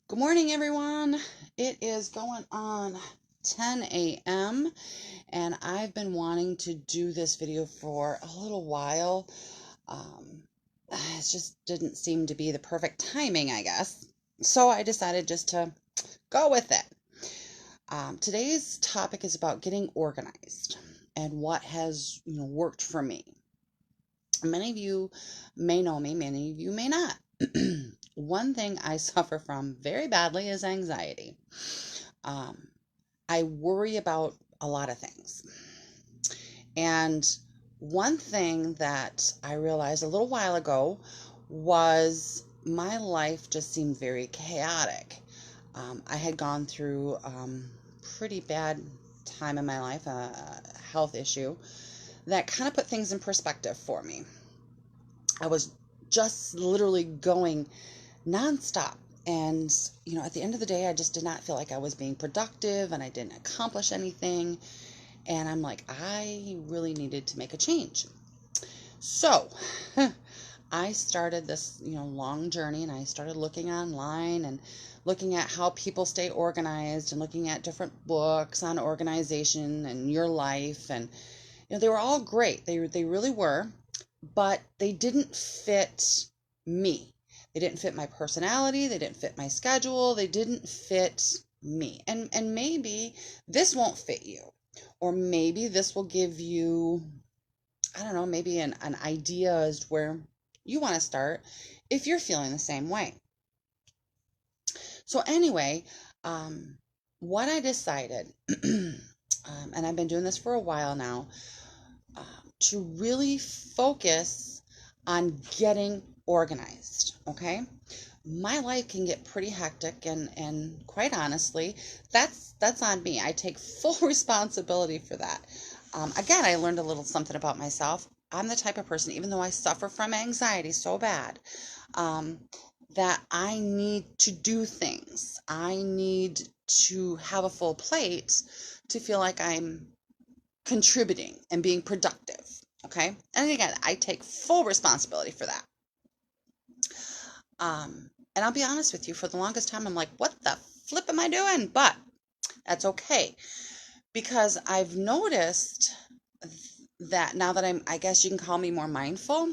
Good morning, everyone. It is going on 10 a.m. and I've been wanting to do this video for a little while. Um, it just didn't seem to be the perfect timing, I guess. So I decided just to go with it. Today's topic is about getting organized and what has worked for me. Many of you may know me, many of you may not. One thing I suffer from very badly is anxiety. Um, I worry about a lot of things. And one thing that I realized a little while ago was my life just seemed very chaotic. I had gone through pretty bad time in my life, a health issue that kind of put things in perspective for me. I was just literally going nonstop. And, at the end of the day, I just did not feel like I was being productive and I didn't accomplish anything. And I'm like, I really needed to make a change. So I started this, long journey, and I started looking online and looking at how people stay organized and looking at different books on organization and your life. And, they were all great. They really were, but they didn't fit me. They didn't fit my personality. They didn't fit my schedule. They didn't fit me. And maybe this won't fit you. Or maybe this will give you, I don't know, maybe an idea as to where you want to start if you're feeling the same way. So anyway, what I decided, and I've been doing this for a while now, to really focus on getting organized, okay? My life can get pretty hectic, and quite honestly, that's on me. I take full responsibility for that. Again, I learned a little something about myself. I'm the type of person, even though I suffer from anxiety so bad, that I need to do things. I need to have a full plate to feel like I'm contributing and being productive. Okay. And again, I take full responsibility for that. And I'll be honest with you, for the longest time, I'm like, what the flip am I doing? But that's okay, because I've noticed that now that I guess you can call me more mindful,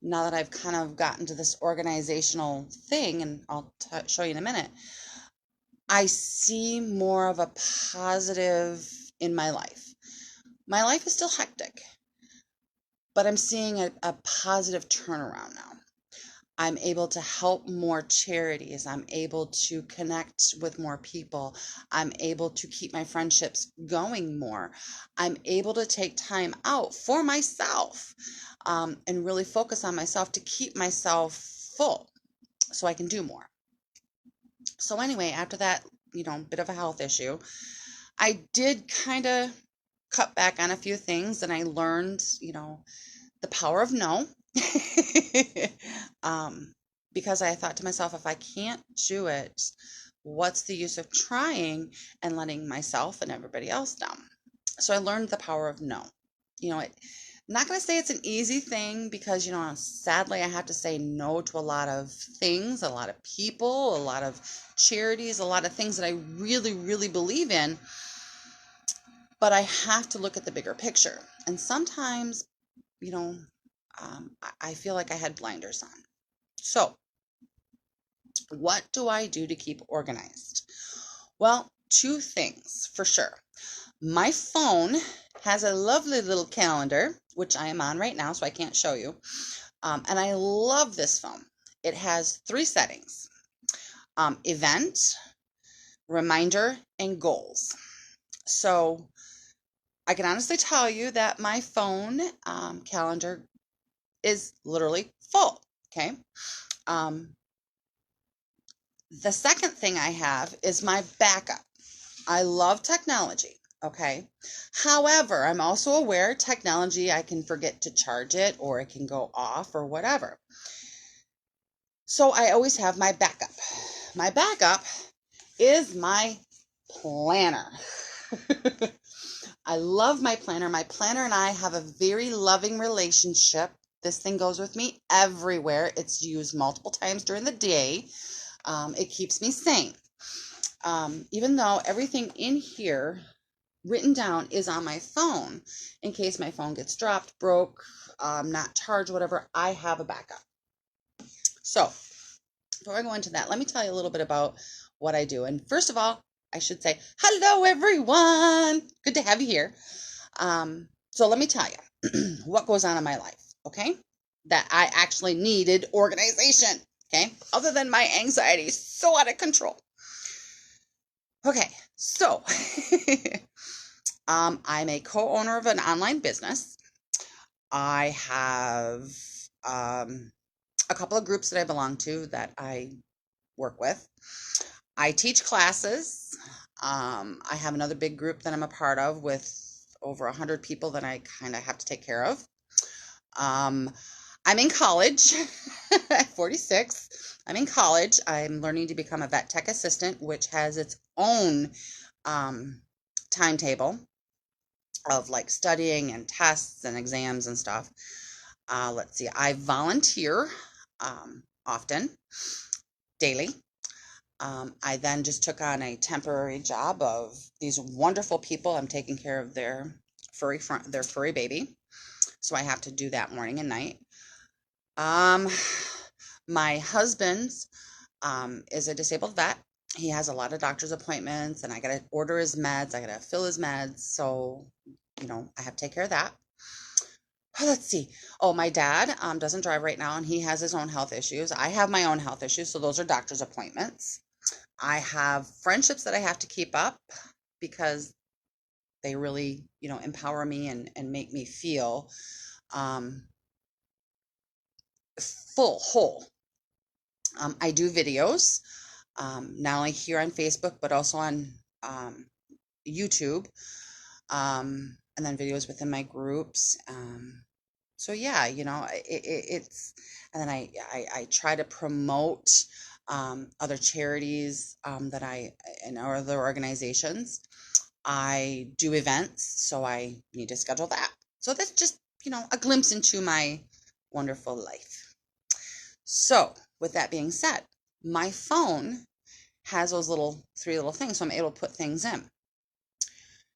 now that I've kind of gotten to this organizational thing, and I'll show you in a minute, I see more of a positive in my life. My life is still hectic, but I'm seeing a positive turnaround now. I'm able to help more charities. I'm able to connect with more people. I'm able to keep my friendships going more. I'm able to take time out for myself, and really focus on myself to keep myself full so I can do more. So anyway, after that, bit of a health issue, I did kind of cut back on a few things, and I learned, the power of no. Because I thought to myself, if I can't do it, what's the use of trying and letting myself and everybody else down? So I learned the power of no. I'm not going to say it's an easy thing, because, sadly, I have to say no to a lot of things, a lot of people, a lot of charities, a lot of things that I really, really believe in. But I have to look at the bigger picture. And sometimes, I feel like I had blinders on. So what do I do to keep organized? Well, two things for sure. My phone has a lovely little calendar, which I am on right now, so I can't show you. And I love this phone. It has 3 settings: event, reminder, and goals. So I can honestly tell you that my phone calendar is literally full. Okay. The second thing I have is my backup. I love technology. Okay. However, I'm also aware technology, I can forget to charge it, or it can go off, or whatever. So I always have my backup. My backup is my planner. I love my planner. My planner and I have a very loving relationship. This thing goes with me everywhere. It's used multiple times during the day. It keeps me sane. Even though everything in here written down is on my phone, in case my phone gets dropped, broke, not charged, whatever, I have a backup. So before I go into that, let me tell you a little bit about what I do. And first of all, I should say, hello, everyone. Good to have you here. So let me tell you what goes on in my life, okay? That I actually needed organization, okay? Other than my anxiety, so out of control. Okay, so I'm a co-owner of an online business. I have a couple of groups that I belong to that I work with. I teach classes. I have another big group that I'm a part of with over 100 people that I kind of have to take care of. I'm in college at 46. I'm in college. I'm learning to become a vet tech assistant, which has its own timetable of like studying and tests and exams and stuff. Let's see, I volunteer often, daily. I then just took on a temporary job of these wonderful people. I'm taking care of their furry baby. So I have to do that morning and night. My husband is a disabled vet. He has a lot of doctor's appointments, and I got to order his meds. I got to fill his meds. So, I have to take care of that. Let's see. Oh, my dad doesn't drive right now, and he has his own health issues. I have my own health issues, so those are doctor's appointments. I have friendships that I have to keep up because they really, empower me and make me feel whole. I do videos, not only here on Facebook, but also on YouTube, and then videos within my groups. So yeah, it's, and then I try to promote other charities and other organizations. I do events, so I need to schedule that. So that's just, a glimpse into my wonderful life. So with that being said, my phone has those three little things, so I'm able to put things in.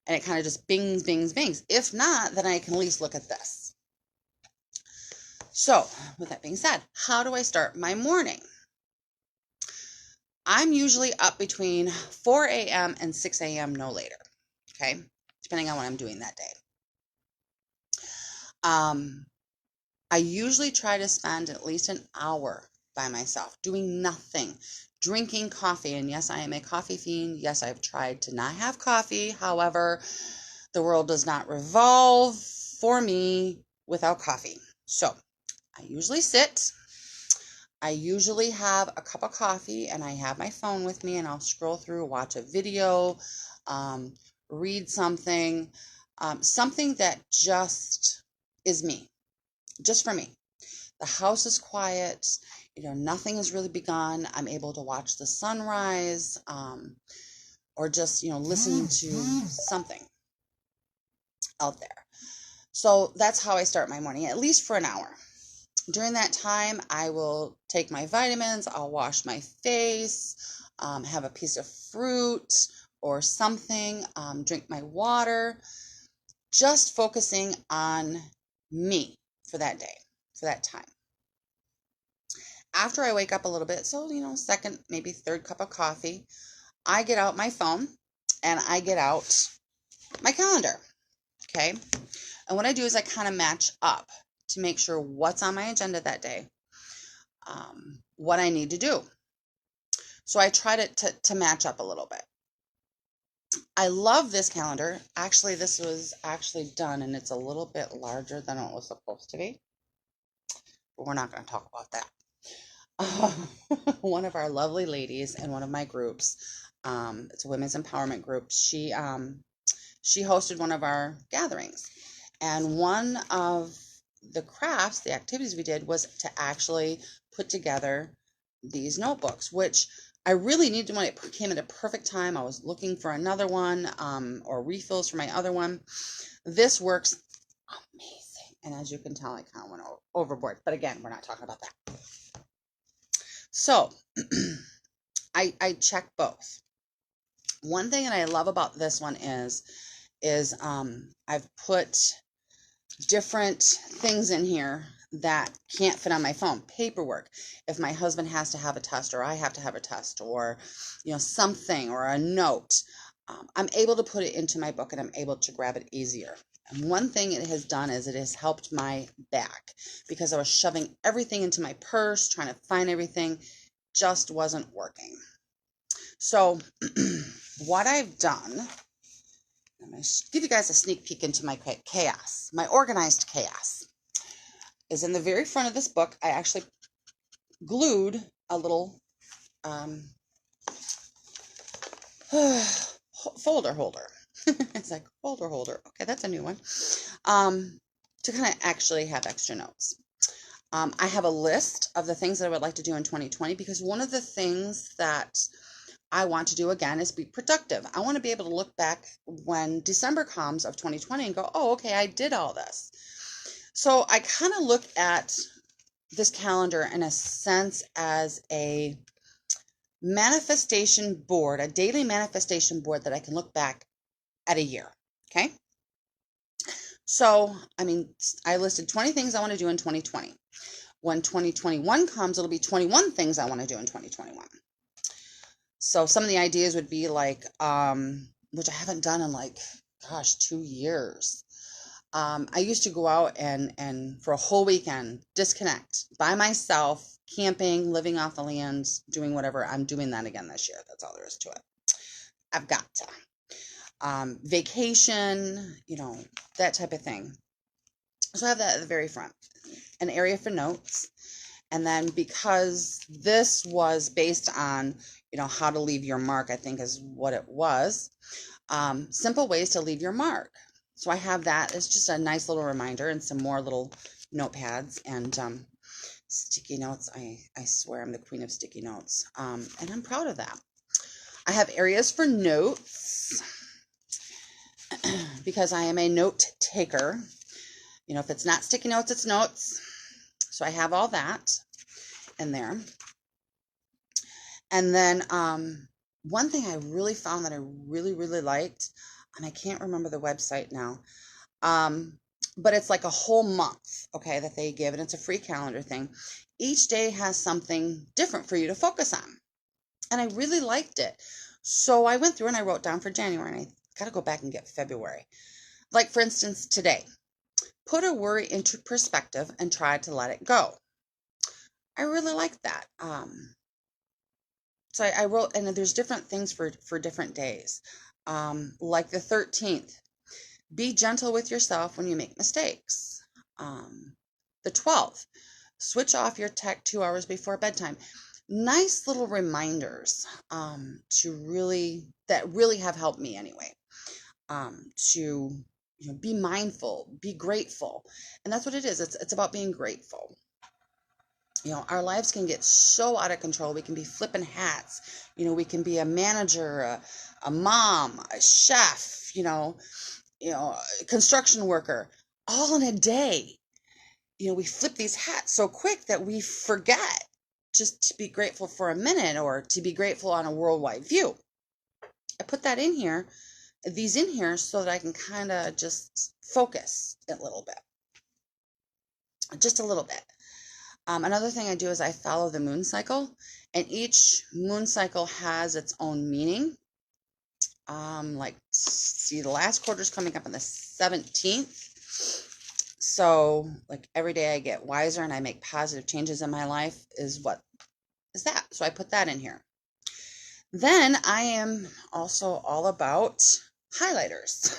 And it kind of just bings, bings, bings. If not, then I can at least look at this. So with that being said, how do I start my morning? I'm usually up between 4 a.m. and 6 a.m. no later, okay? Depending on what I'm doing that day. I usually try to spend at least an hour by myself doing nothing, drinking coffee. And yes, I am a coffee fiend. Yes, I've tried to not have coffee. However, the world does not revolve for me without coffee. So I usually sit. I usually have a cup of coffee and I have my phone with me, and I'll scroll through, watch a video, read something, something that just is me, just for me. The house is quiet, nothing has really begun. I'm able to watch the sunrise, or just, listen to something out there. So that's how I start my morning, at least for an hour. During that time, I will take my vitamins, I'll wash my face, have a piece of fruit or something, drink my water, just focusing on me for that day, for that time. After I wake up a little bit, so, second, maybe third cup of coffee, I get out my phone and I get out my calendar, okay? And what I do is I kind of match up to make sure what's on my agenda that day, what I need to do. So I try to match up a little bit. I love this calendar. Actually, this was actually done, and it's a little bit larger than it was supposed to be. But we're not going to talk about that. One of our lovely ladies in one of my groups, it's a women's empowerment group, she hosted one of our gatherings. And one of the crafts, the activities we did, was to actually put together these notebooks, which I really needed when it came at a perfect time. I was looking for another one, or refills for my other one. This works amazing. And as you can tell, I kind of went overboard. But again, we're not talking about that. So I check both. One thing that I love about this one is I've put different things in here that can't fit on my phone. Paperwork. If my husband has to have a test, or I have to have a test, or something, or a note, I'm able to put it into my book and I'm able to grab it easier. And one thing it has done is it has helped my back, because I was shoving everything into my purse, trying to find everything, just wasn't working. So what I've done, I'm going to give you guys a sneak peek into my chaos, my organized chaos, is in the very front of this book. I actually glued a little folder holder. It's like folder holder. Okay, that's a new one. To kind of actually have extra notes. I have a list of the things that I would like to do in 2020, because one of the things that I want to do again is be productive. I want to be able to look back when December comes of 2020 and go, oh, okay, I did all this. So I kind of look at this calendar in a sense as a manifestation board, a daily manifestation board that I can look back at a year. Okay. So, I mean, I listed 20 things I want to do in 2020. When 2021 comes, it'll be 21 things I want to do in 2021. So some of the ideas would be like, which I haven't done in like, gosh, 2 years. I used to go out and for a whole weekend, disconnect by myself, camping, living off the land, doing whatever. I'm doing that again this year. That's all there is to it. I've got to. Vacation, that type of thing. So I have that at the very front. An area for notes. And then because this was based on, how to leave your mark, I think is what it was. Simple ways to leave your mark. So I have that. It's just a nice little reminder, and some more little notepads and sticky notes. I swear I'm the queen of sticky notes. And I'm proud of that. I have areas for notes because I am a note taker. If it's not sticky notes, it's notes. So I have all that in there. And then one thing I really found that I really, really liked, and I can't remember the website now, but it's like a whole month, okay, that they give, and it's a free calendar thing. Each day has something different for you to focus on, and I really liked it. So I went through and I wrote down for January, and I got to go back and get February. Like, for instance, today, put a worry into perspective and try to let it go. I really like that. So I wrote, and there's different things for different days. Like the 13th, be gentle with yourself when you make mistakes. The 12th, switch off your tech 2 hours before bedtime. Nice little reminders that really have helped me anyway. To be mindful, be grateful, and that's what it is. It's about being grateful. Our lives can get so out of control. We can be flipping hats. We can be a manager, a mom, a chef, construction worker, all in a day. We flip these hats so quick that we forget just to be grateful for a minute, or to be grateful on a worldwide view. I put that in here, these in here, so that I can kind of just focus a little bit. Just a little bit. Another thing I do is I follow the moon cycle, and each moon cycle has its own meaning. The last quarter is coming up on the 17th. So, every day I get wiser and I make positive changes in my life is that. So I put that in here. Then I am also all about highlighters.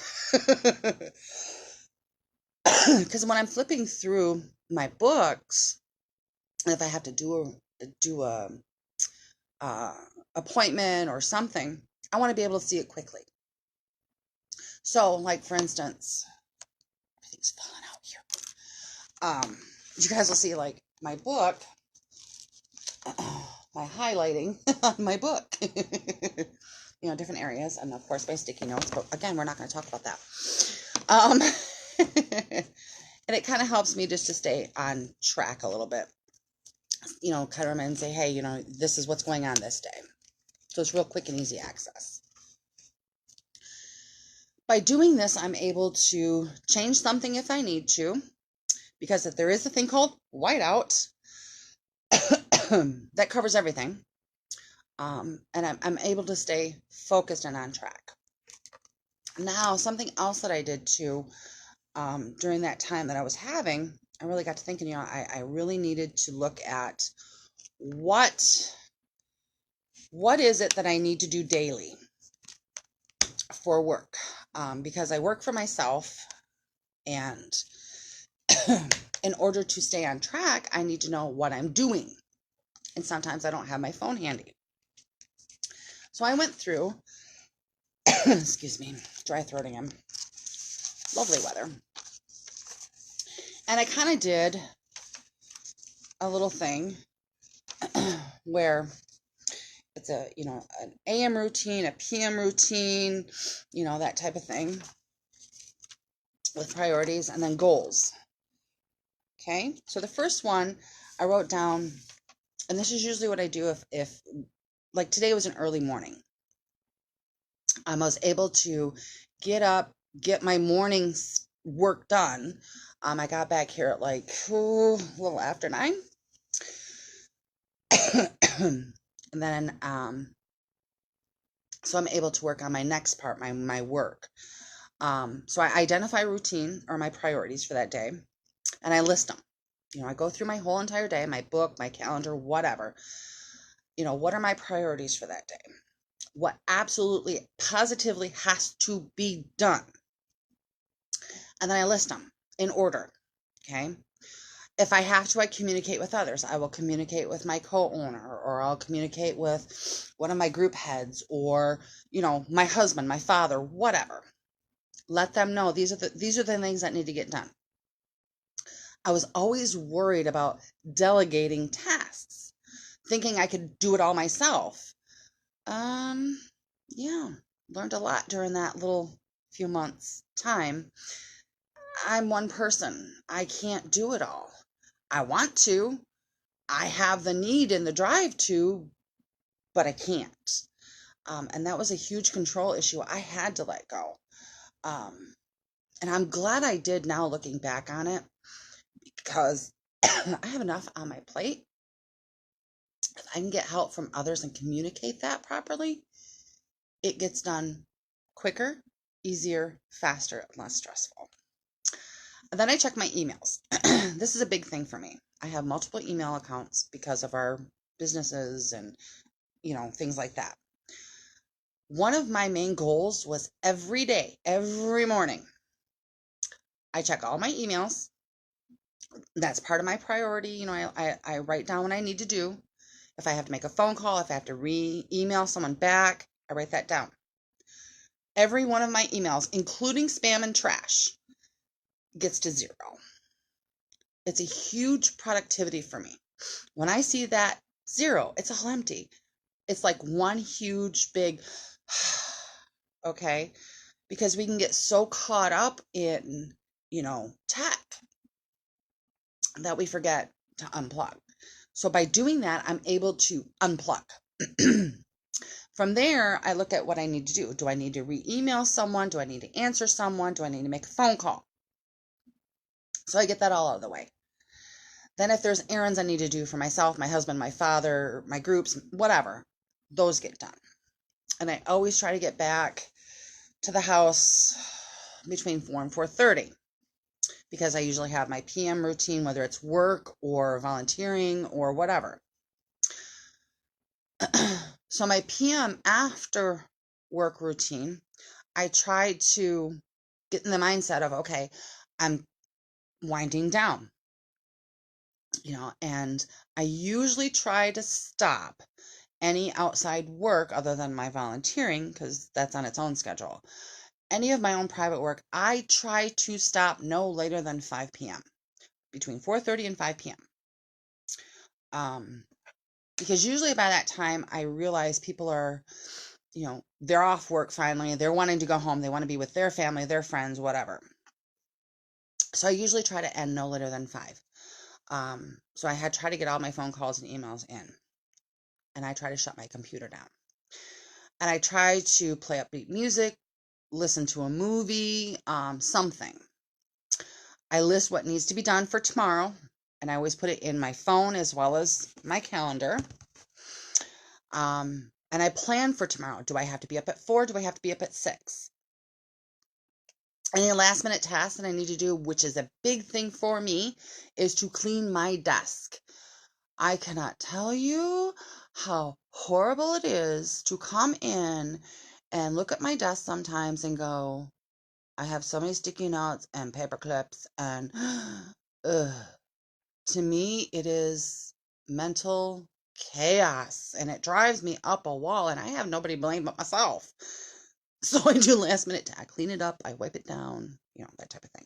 Because when I'm flipping through my books, if I have to do a appointment or something, I want to be able to see it quickly. So, for instance, everything's falling out here. You guys will see, my book, my highlighting on my book. Different areas, and of course my sticky notes. But again, we're not going to talk about that. And it kind of helps me just to stay on track a little bit. Kind of remind and say, hey, this is what's going on this day. So it's real quick and easy access. By doing this, I'm able to change something if I need to, because if there is a thing called whiteout that covers everything, and I'm able to stay focused and on track. Now, something else that I did too, during that time that I was having, I really got to thinking, I really needed to look at what is it that I need to do daily for work, because I work for myself, and in order to stay on track, I need to know what I'm doing, and sometimes I don't have my phone handy. So I went through, excuse me, dry throat again, lovely weather, and I kind of did a little thing where it's an AM routine, a PM routine, that type of thing, with priorities and then goals. Okay, so the first one I wrote down, and this is usually what I do if like today was an early morning. I was able to get up, get my morning's work done. I got back here at like a little after 9. And then so I'm able to work on my next part, my work. So I identify routine or my priorities for that day, and I list them. I go through my whole entire day, my book, my calendar, whatever. What are my priorities for that day? What absolutely, positively has to be done? And then I list them in order, okay? If I have to, I communicate with others. I will communicate with my co-owner, or I'll communicate with one of my group heads, or, my husband, my father, whatever. Let them know these are the things that need to get done. I was always worried about delegating tasks, thinking I could do it all myself. Yeah, learned a lot during that little few months time. I'm one person. I can't do it all. I want to. I have the need and the drive to, but I can't. And that was a huge control issue I had to let go. And I'm glad I did now, looking back on it, because I have enough on my plate. If I can get help from others and communicate that properly, it gets done quicker, easier, faster, and less stressful. And then I check my emails. This is a big thing for me. I have multiple email accounts because of our businesses and, things like that. One of my main goals was every day, every morning, I check all my emails. That's part of my priority. I write down what I need to do. If I have to make a phone call, if I have to email someone back, I write that down. Every one of my emails, including spam and trash, gets to 0. It's a huge productivity for me. When I see that 0, it's all empty. It's like one huge big, okay? Because we can get so caught up in, tech that we forget to unplug. So by doing that, I'm able to unplug. From there, I look at what I need to do. Do I need to re-email someone? Do I need to answer someone? Do I need to make a phone call? So I get that all out of the way. Then if there's errands I need to do for myself, my husband, my father, my groups, whatever, those get done. And I always try to get back to the house between 4 and 4:30, because I usually have my PM routine, whether it's work or volunteering or whatever. So my PM after work routine, I try to get in the mindset of, okay, I'm winding down, and I usually try to stop any outside work other than my volunteering, because that's on its own schedule. Any of my own private work, I try to stop no later than 5 p.m., between 4:30 and 5 p.m. Because usually by that time, I realize people are, they're off work finally. They're wanting to go home. They want to be with their family, their friends, whatever. So I usually try to end no later than 5. So I had tried to get all my phone calls and emails in, and I try to shut my computer down. And I try to play upbeat music, listen to a movie, something. I list what needs to be done for tomorrow, and I always put it in my phone as well as my calendar. And I plan for tomorrow. Do I have to be up at 4? Do I have to be up at 6? Any last minute tasks that I need to do, which is a big thing for me, is to clean my desk. I cannot tell you how horrible it is to come in and look at my desk sometimes and go, I have so many sticky notes and paper clips, and ugh. To me, it is mental chaos, and it drives me up a wall, and I have nobody to blame but myself. So I do last minute, I clean it up, I wipe it down, that type of thing.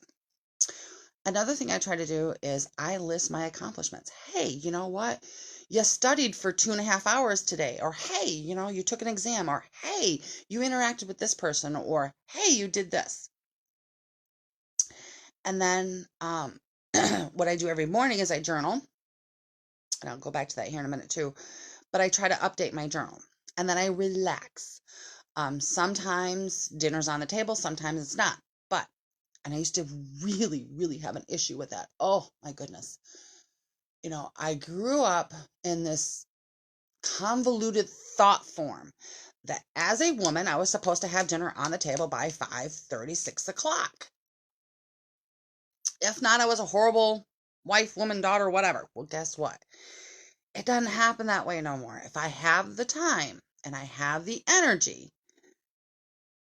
Another thing I try to do is I list my accomplishments. Hey, you know what? You studied for 2.5 hours today, or hey, you took an exam, or hey, you interacted with this person, or hey, you did this. And then what I do every morning is I journal, and I'll go back to that here in a minute too, but I try to update my journal, and then I relax. Sometimes dinner's on the table, sometimes it's not, and I used to really, really have an issue with that. Oh my goodness. I grew up in this convoluted thought form that as a woman, I was supposed to have dinner on the table by 5:30, 6 o'clock. If not, I was a horrible wife, woman, daughter, whatever. Well, guess what? It doesn't happen that way no more. If I have the time and I have the energy,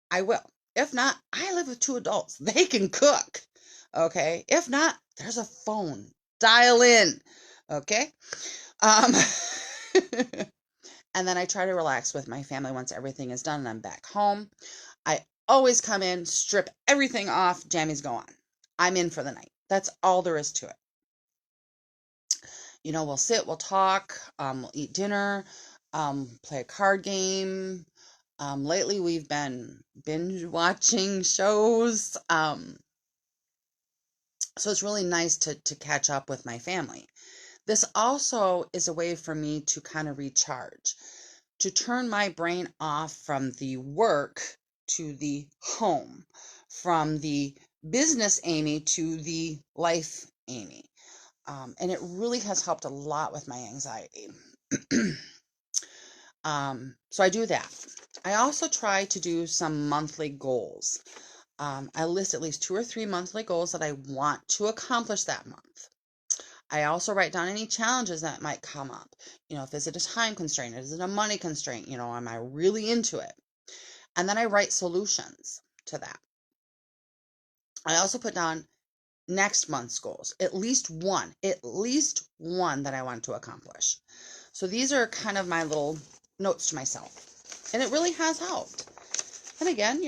I will. If not, I live with 2 adults. They can cook. Okay. If not, there's a phone. Dial in. Okay. Um, and then I try to relax with my family once everything is done and I'm back home. I always come in, strip everything off, jammies go on. I'm in for the night. That's all there is to it. We'll sit, we'll talk, we'll eat dinner, play a card game. Lately we've been binge watching shows. So it's really nice to catch up with my family. This also is a way for me to kind of recharge, to turn my brain off from the work to the home, from the business Amy to the life Amy. And it really has helped a lot with my anxiety. So I do that. I also try to do some monthly goals. I list at least 2 or 3 monthly goals that I want to accomplish that month. I also write down any challenges that might come up. Is it a time constraint? Is it a money constraint? Am I really into it? And then I write solutions to that. I also put down next month's goals, at least one that I want to accomplish. So these are kind of my little notes to myself, and it really has helped. And again,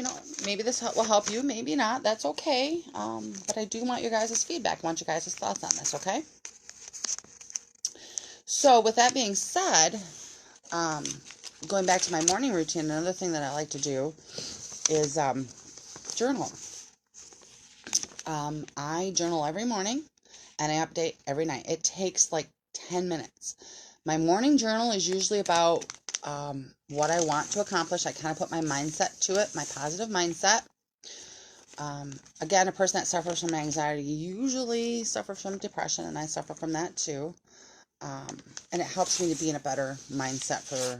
maybe this will help you, maybe not. That's okay. But I do want your guys' feedback. I want your guys' thoughts on this, okay? So with that being said, going back to my morning routine, another thing that I like to do is journal. I journal every morning, and I update every night. It takes like 10 minutes. My morning journal is usually about what I want to accomplish. I kind of put my mindset to it, my positive mindset. Again, a person that suffers from anxiety usually suffers from depression, and I suffer from that too. And it helps me to be in a better mindset for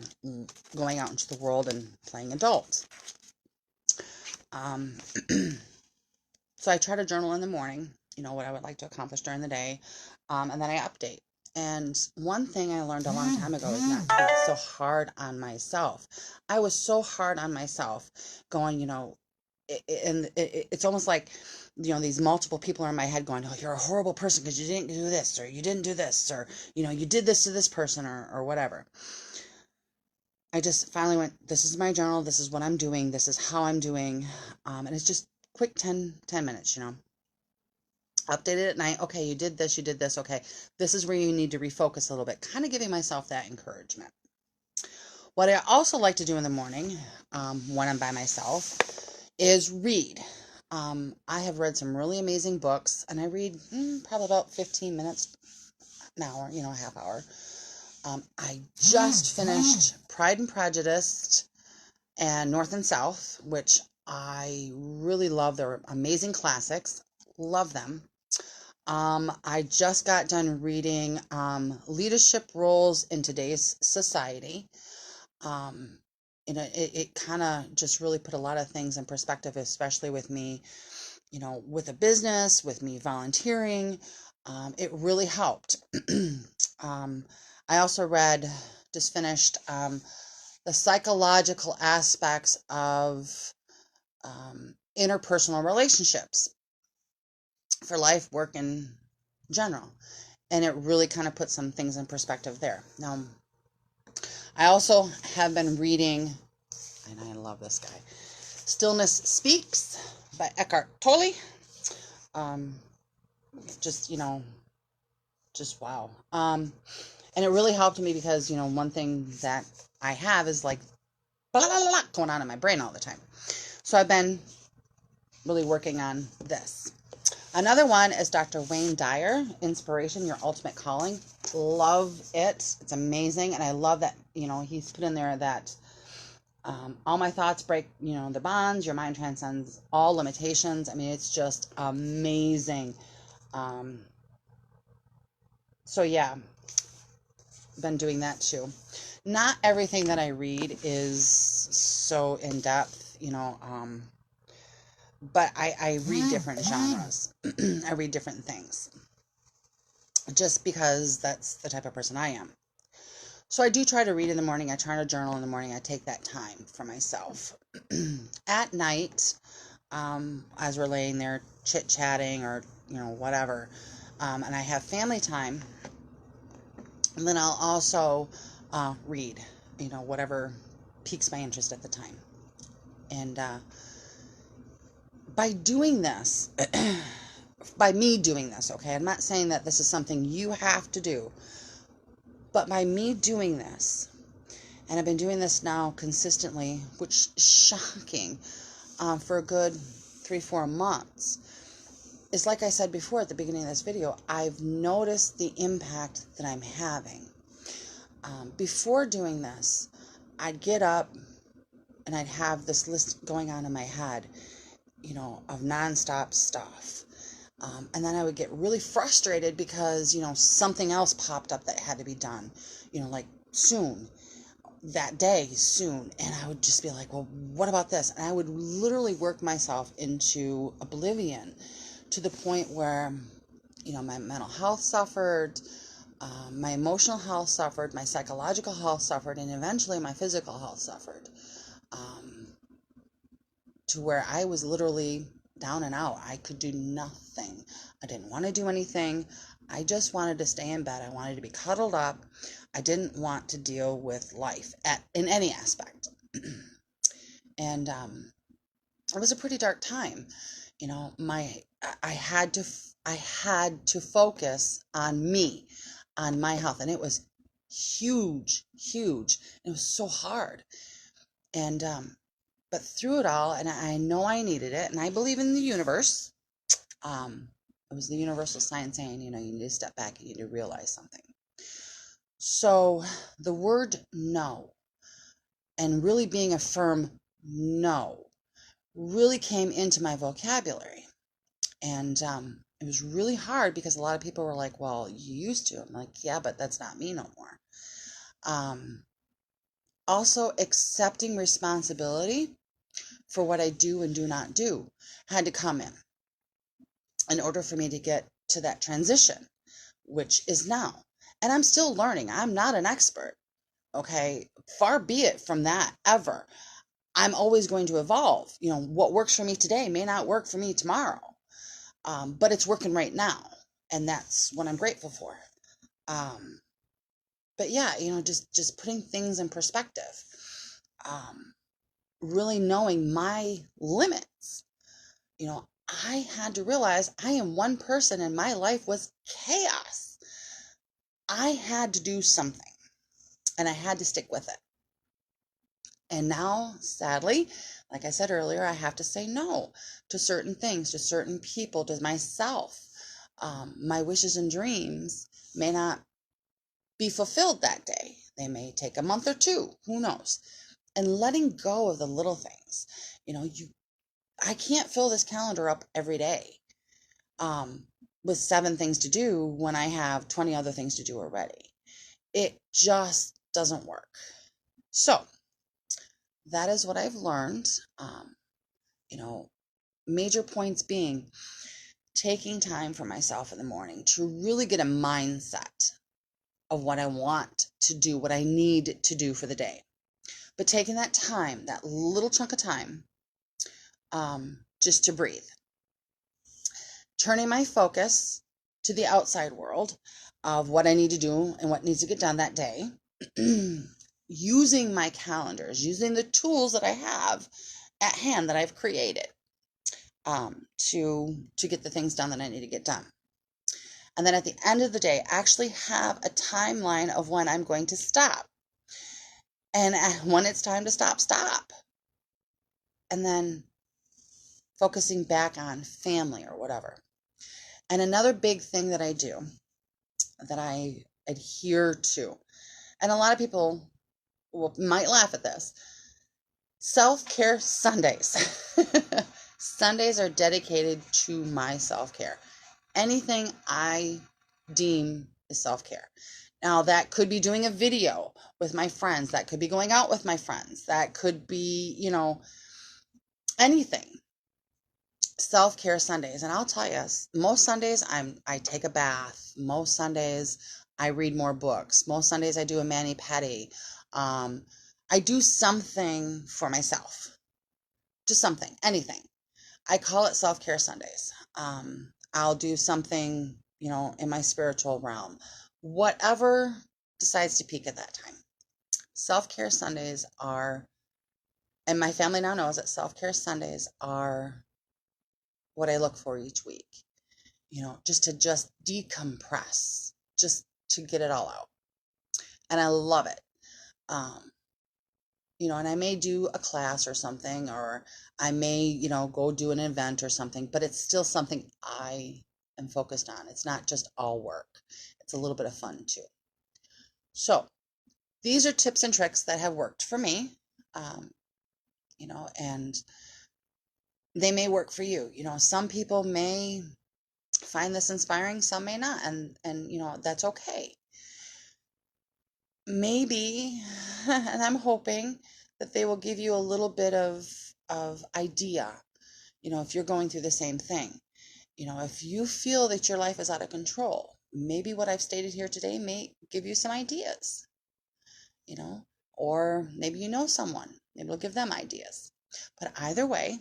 going out into the world and playing adult. So I try to journal in the morning, what I would like to accomplish during the day, and then I update. And one thing I learned a long time ago is not to be so hard on myself. I was so hard on myself, going, it's almost like, these multiple people are in my head going, oh, you're a horrible person because you didn't do this, or you didn't do this, or, you did this to this person, or whatever. I just finally went, this is my journal, this is what I'm doing, this is how I'm doing, and it's just quick 10 minutes, Update it at night. Okay, you did this, okay, this is where you need to refocus a little bit, kind of giving myself that encouragement. What I also like to do in the morning, when I'm by myself, is read. I have read some really amazing books, and I read probably about 15 minutes, an hour, a half hour. I just finished Pride and Prejudice, and North and South, which I really love. They're amazing classics. Love them. I just got done reading Leadership Roles in Today's Society. Um, it kind of just really put a lot of things in perspective, especially with me, with a business, with me volunteering. It really helped. I also just finished the psychological aspects of interpersonal relationships for life, work, in general. And it really kind of puts some things in perspective there. Now, I also have been reading, and I love this guy, Stillness Speaks by Eckhart Tolle. Just, just wow. And it really helped me because, one thing that I have is like blah, blah, blah, blah, going on in my brain all the time. So I've been really working on this. Another one is Dr. Wayne Dyer, Inspiration, Your Ultimate Calling. Love it. It's amazing. And I love that, he's put in there that all my thoughts break, the bonds. Your mind transcends all limitations. I mean, it's just amazing. So yeah, been doing that too. Not everything that I read is so in depth, but I read different genres. I read different things just because that's the type of person I am. So I do try to read in the morning. I try to journal in the morning. I take that time for myself. At night, as we're laying there chit-chatting or, whatever, and I have family time, and then I'll also read, whatever piques my interest at the time. And by doing this, by me doing this, okay, I'm not saying that this is something you have to do, but by me doing this, and I've been doing this now consistently, which is shocking, for a good 3-4 months, is like I said before at the beginning of this video, I've noticed the impact that I'm having. Before doing this, I'd get up and I'd have this list going on in my head, of nonstop stuff. And then I would get really frustrated because, something else popped up that had to be done, like soon, that day, soon. And I would just be like, well, what about this? And I would literally work myself into oblivion to the point where, my mental health suffered, my emotional health suffered, my psychological health suffered, and eventually my physical health suffered. To where I was literally down and out. I could do nothing. I didn't want to do anything. I just wanted to stay in bed. I wanted to be cuddled up. I didn't want to deal with life in any aspect. And it was a pretty dark time. I had to focus on me, on my health, and it was huge. It was so hard. And but through it all, and I know I needed it, and I believe in the universe. It was the universal sign saying, you need to step back, you need to realize something. So the word no, and really being a firm no, really came into my vocabulary. And it was really hard because a lot of people were like, well, you used to. I'm like, yeah, but that's not me no more. Also, accepting responsibility for what I do and do not do had to come in order for me to get to that transition, which is now. And I'm still learning. I'm not an expert, okay? Far be it from that, ever. I'm always going to evolve. What works for me today may not work for me tomorrow, but it's working right now, and that's what I'm grateful for. But yeah, just putting things in perspective, really knowing my limits. I had to realize I am one person and my life was chaos. I had to do something, and I had to stick with it. And now, sadly, like I said earlier, I have to say no to certain things, to certain people, to myself. My wishes and dreams may not be fulfilled that day. They may take a month or two. Who knows? and letting go of the little things. I can't fill this calendar up every day with 7 things to do when I have 20 other things to do already. It just doesn't work. So that is what I've learned. Major points being taking time for myself in the morning to really get a mindset of what I want to do, what I need to do for the day. But taking that time, that little chunk of time, just to breathe. Turning my focus to the outside world of what I need to do and what needs to get done that day. Using my calendars, using the tools that I have at hand that I've created to get the things done that I need to get done. And then at the end of the day, actually have a timeline of when I'm going to stop. And when it's time to stop, stop. And then focusing back on family or whatever. And another big thing that I do, that I adhere to, and a lot of people might laugh at this, self-care Sundays. Sundays are dedicated to my self-care. Anything I deem is self-care. Now, that could be doing a video with my friends. That could be going out with my friends. That could be, anything. Self-care Sundays. And I'll tell you, most Sundays I take a bath. Most Sundays I read more books. Most Sundays I do a mani-pedi. I do something for myself. Just something, anything. I call it self-care Sundays. I'll do something, in my spiritual realm. Whatever decides to peak at that time. Self-care Sundays are, and my family now knows that self-care Sundays are what I look for each week. Just to decompress, just to get it all out. And I love it. And I may do a class or something, or I may, go do an event or something, but it's still something I am focused on. It's not just all work. It's a little bit of fun too. So these are tips and tricks that have worked for me, and they may work for you. Some people may find this inspiring, some may not, and that's okay. Maybe, and I'm hoping that they will give you a little bit of idea, if you're going through the same thing. If you feel that your life is out of control, maybe what I've stated here today may give you some ideas, or maybe someone, maybe it'll give them ideas. But either way,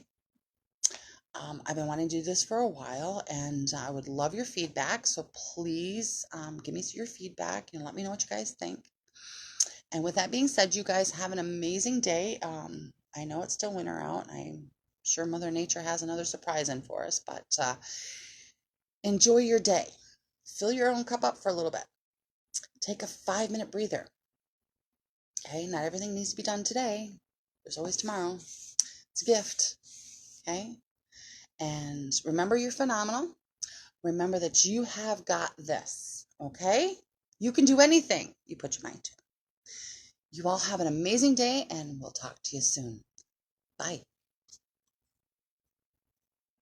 I've been wanting to do this for a while, and I would love your feedback. So please give me your feedback and let me know what you guys think. And with that being said, you guys have an amazing day. I know it's still winter out. I'm sure Mother Nature has another surprise in for us, but enjoy your day. Fill your own cup up for a little bit. Take a 5-minute breather. Okay, not everything needs to be done today. There's always tomorrow. It's a gift. Okay, and remember, you're phenomenal. Remember that you have got this. Okay, you can do anything you put your mind to. You all have an amazing day, and we'll talk to you soon. Bye.